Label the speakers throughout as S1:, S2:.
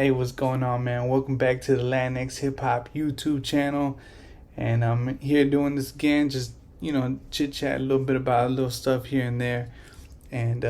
S1: Hey, what's going on, man? Welcome back to the Latinx Hip Hop YouTube channel. And I'm here doing this again, just, chit chat a little bit about a little stuff here and there. And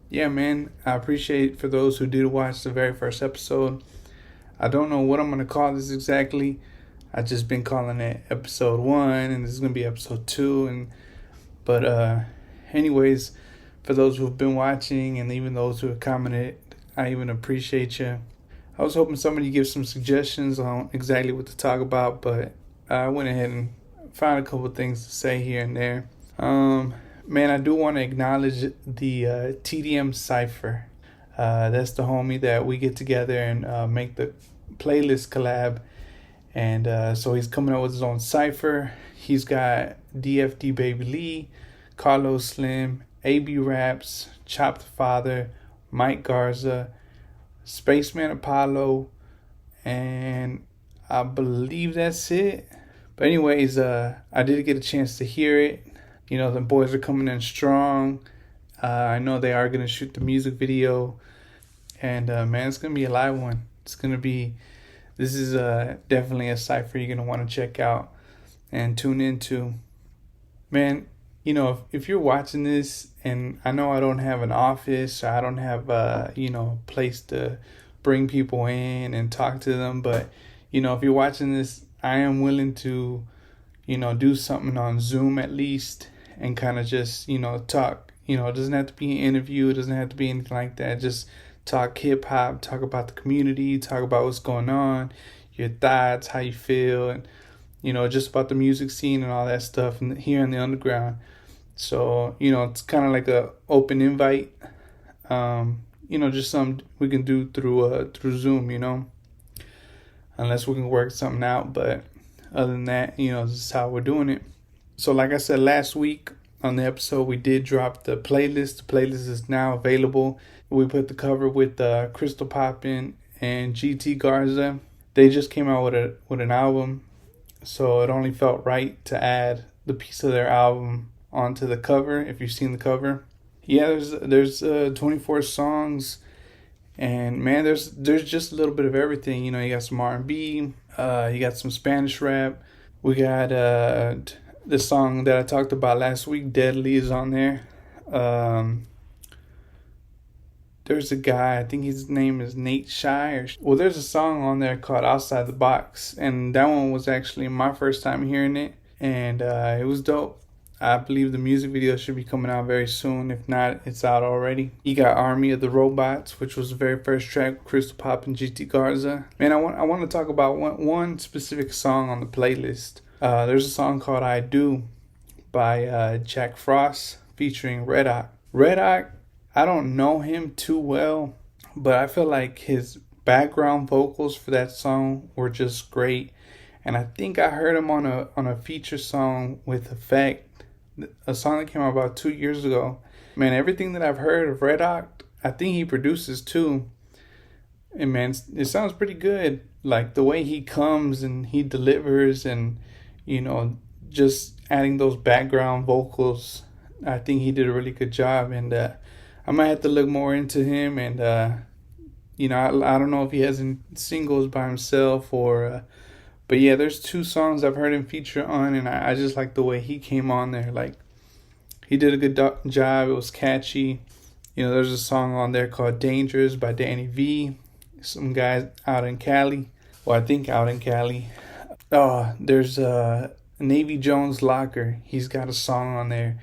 S1: yeah, man, I appreciate for those who did watch the very first episode. I don't know what I'm going to call this exactly. I've just been calling it episode 1, and this is going to be episode 2. But anyways, for those who've been watching and even those who have commented, I even appreciate you. I was hoping somebody give some suggestions on exactly what to talk about, but I went ahead and found a couple of things to say here and there. Man, I do want to acknowledge the TDM Cypher. That's the homie that we get together and make the playlist collab. And so he's coming out with his own Cypher. He's got DFD Baby Lee, Carlos Slim, AB Raps, Chop the Father, Mike Garza, Spaceman Apollo, and I believe that's it. But anyways, I did get a chance to hear it. You know, the boys are coming in strong. I know they are going to shoot the music video. And man, it's going to be a live one. This is definitely a cypher you're going to want to check out and tune into. Man, you know, if you're watching this, and I know I don't have an office, I don't have a place to bring people in and talk to them, but if you're watching this, I am willing to do something on Zoom at least and kind of just talk. It doesn't have to be an interview, it doesn't have to be anything like that. Just talk hip hop, talk about the community, talk about what's going on, your thoughts, how you feel, and just about the music scene and all that stuff here in the underground. So, it's kind of like a open invite, just something we can do through Zoom, unless we can work something out. But other than that, this is how we're doing it. So like I said last week on the episode, we did drop the playlist. The playlist is now available. We put the cover with Crystal Poppin and GT Garza. They just came out with an album, so it only felt right to add the piece of their album onto the cover. If you've seen the cover, yeah, there's 24 songs, and man, there's just a little bit of everything. You got some R&B, you got some Spanish rap. We got the song that I talked about last week, Deadly, is on there. There's a guy, I think his name is Nate Shy. Well, there's a song on there called Outside the Box, and that one was actually my first time hearing it, and it was dope. I believe the music video should be coming out very soon. If not, it's out already. You got Army of the Robots, which was the very first track with Crystal Pop and GT Garza. Man, I want to talk about one specific song on the playlist. There's a song called I Do by Jack Frost featuring Red Hawk. Red Hawk, I don't know him too well, but I feel like his background vocals for that song were just great. And I think I heard him on a feature song with Effect, a song that came out about 2 years ago. Man, everything that I've heard of Red Hawk, I think he produces too. And man, it sounds pretty good. Like the way he comes and he delivers, and just adding those background vocals, I think he did a really good job. And I might have to look more into him. And I don't know if he has any singles by himself or but yeah, there's 2 songs I've heard him feature on, and I just like the way he came on there. Like, he did a good job. It was catchy. There's a song on there called Dangerous by Danny V. Some guys out in Cali. Well, I think out in Cali. There's Navy Jones Locker. He's got a song on there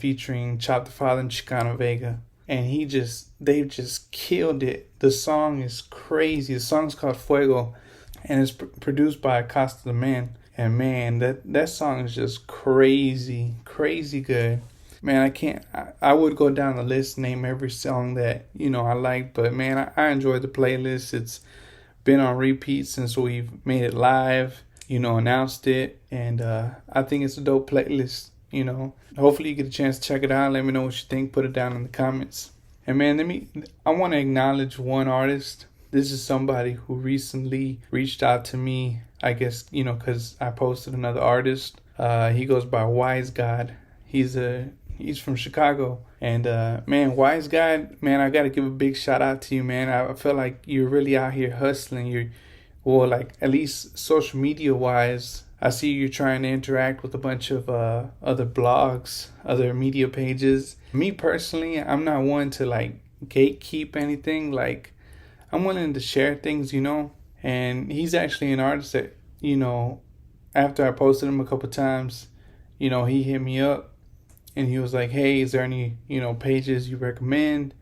S1: featuring Chop the Father and Chicano Vega. And they've just killed it. The song is crazy. The song's called Fuego. And it's produced by Acosta the Man. And man, that song is just crazy good. Man, I would go down the list, name every song that, I like. But man, I enjoyed the playlist. It's been on repeat since we've made it live, announced it. And I think it's a dope playlist, Hopefully you get a chance to check it out. Let me know what you think. Put it down in the comments. And man, I want to acknowledge one artist. This is somebody who recently reached out to me, I guess, because I posted another artist. He goes by WiseGod. He's a He's from Chicago. And man, WiseGod, man, I gotta give a big shout out to you, man. I feel like you're really out here hustling. Well, like at least social media wise, I see you're trying to interact with a bunch of other blogs, other media pages. Me personally, I'm not one to like gatekeep anything. Like, I'm willing to share things, And he's actually an artist that, after I posted him a couple times, he hit me up and he was like, hey, is there any, pages you recommend?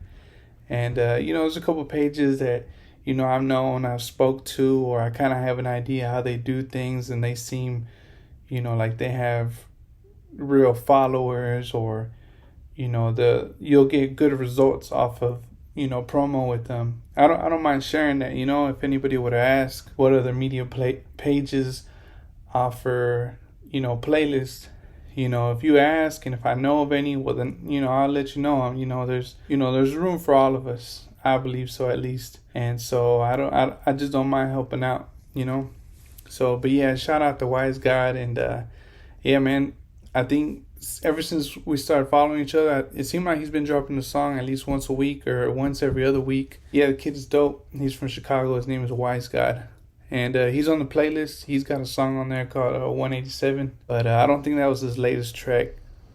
S1: And, there's a couple pages that, I've spoke to, or I kind of have an idea how they do things, and they seem, like they have real followers, or, you'll get good results off of, promo with them. I don't mind sharing that, if anybody would ask what other media pages offer, playlists, if you ask, and if I know of any, well then, I'll let you know. There's room for all of us. I believe so, at least. And so I just don't mind helping out, So, but yeah, shout out to WiseGod. And yeah, man, I think ever since we started following each other, it seemed like he's been dropping a song at least once a week or once every other week. Yeah, the kid is dope. He's from Chicago. His name is WiseGod. And he's on the playlist. He's got a song on there called 187. But I don't think that was his latest track.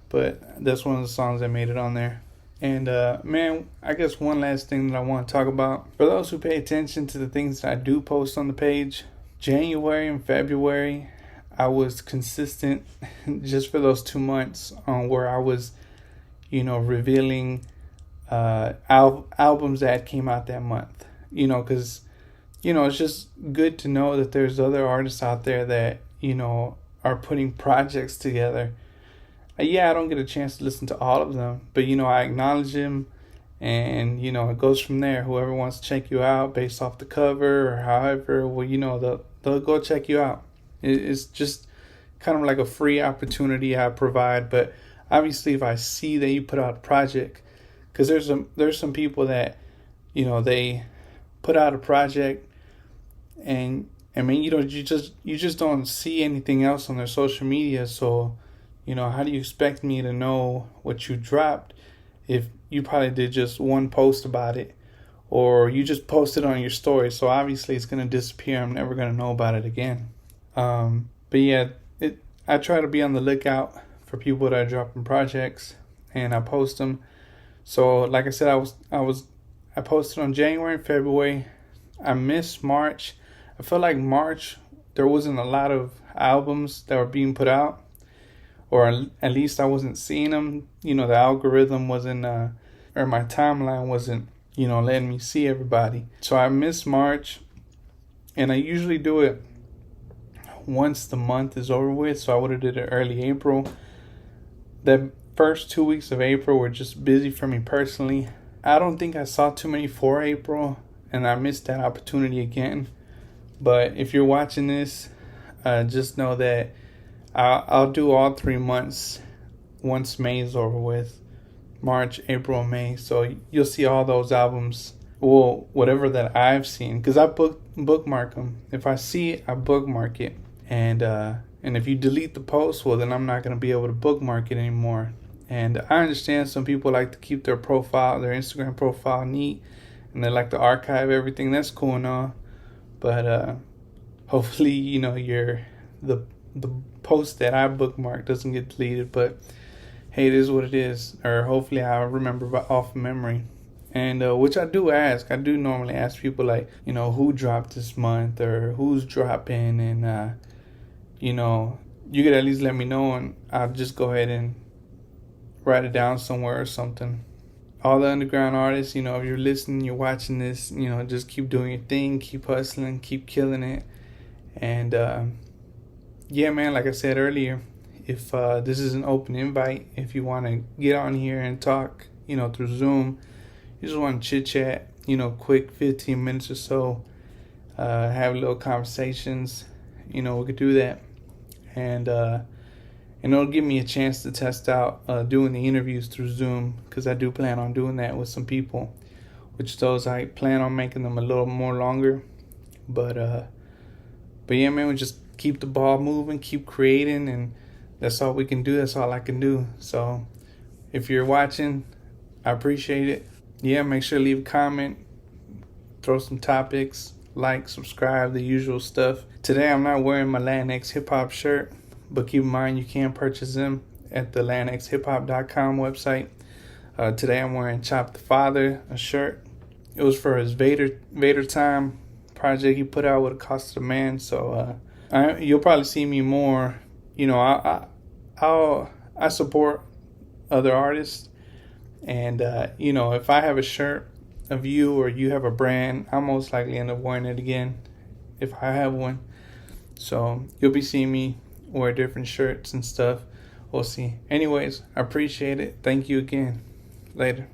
S1: But that's one of the songs that made it on there. And man, I guess one last thing that I want to talk about. For those who pay attention to the things that I do post on the page, January and February, I was consistent just for those 2 months on where I was, revealing albums that came out that month. Because, it's just good to know that there's other artists out there that, are putting projects together. Yeah, I don't get a chance to listen to all of them, but, I acknowledge them, and, it goes from there. Whoever wants to check you out based off the cover or however, well, they'll go check you out. It's just kind of like a free opportunity I provide. But obviously, if I see that you put out a project, because there's some people that, they put out a project, and I mean, you just don't see anything else on their social media. So, how do you expect me to know what you dropped if you probably did just one post about it, or you just posted on your story? So obviously it's going to disappear. I'm never going to know about it again. But yeah, I try to be on the lookout for people that are dropping projects, and I post them. So like I said, I posted on January and February. I missed March. I felt like March there wasn't a lot of albums that were being put out, or at least I wasn't seeing them. The algorithm wasn't, or my timeline wasn't, letting me see everybody. So I missed March, and I usually do it once the month is over with. So I would have did it early April. The first 2 weeks of April were just busy for me personally. I don't think I saw too many for April, and I missed that opportunity again. But if you're watching this, just know that I'll do all 3 months once May is over with. March, April, May. So you'll see all those albums. Well, whatever that I've seen, because I bookmark them. If I see it, I bookmark it. And if you delete the post, well, then I'm not going to be able to bookmark it anymore. And I understand some people like to keep their Instagram profile neat, and they like to archive everything. That's cool and all. But hopefully, the post that I bookmarked doesn't get deleted. But hey, it is what it is. Or hopefully I'll remember off memory. And which I do ask. I do normally ask people, like, who dropped this month, or who's dropping. And, you could at least let me know, and I'll just go ahead and write it down somewhere or something. All the underground artists, if you're listening, you're watching this, just keep doing your thing, keep hustling, keep killing it. And yeah, man, like I said earlier, if this is an open invite, if you want to get on here and talk, through Zoom, you just want to chit chat, quick 15 minutes or so, have little conversations, we could do that. And it'll give me a chance to test out doing the interviews through Zoom, because I do plan on doing that with some people, which those I plan on making them a little more longer. But yeah, man, we just keep the ball moving, keep creating, and that's all we can do. That's all I can do. So if you're watching, I appreciate it. Yeah, make sure to leave a comment, throw some topics, like, subscribe, the usual stuff. Today I'm not wearing my Latinx Hip Hop shirt, but keep in mind you can purchase them at the LatinxHipHop.com website. Today I'm wearing Chop the Father, a shirt. It was for his Vader Time project he put out with a cost of man. So you'll probably see me more. You know, I support other artists, and you know, if I have a shirt of you or you have a brand, I'll most likely end up wearing it again if I have one. So you'll be seeing me wear different shirts and stuff. We'll see. Anyways, I appreciate it. Thank you again. Later.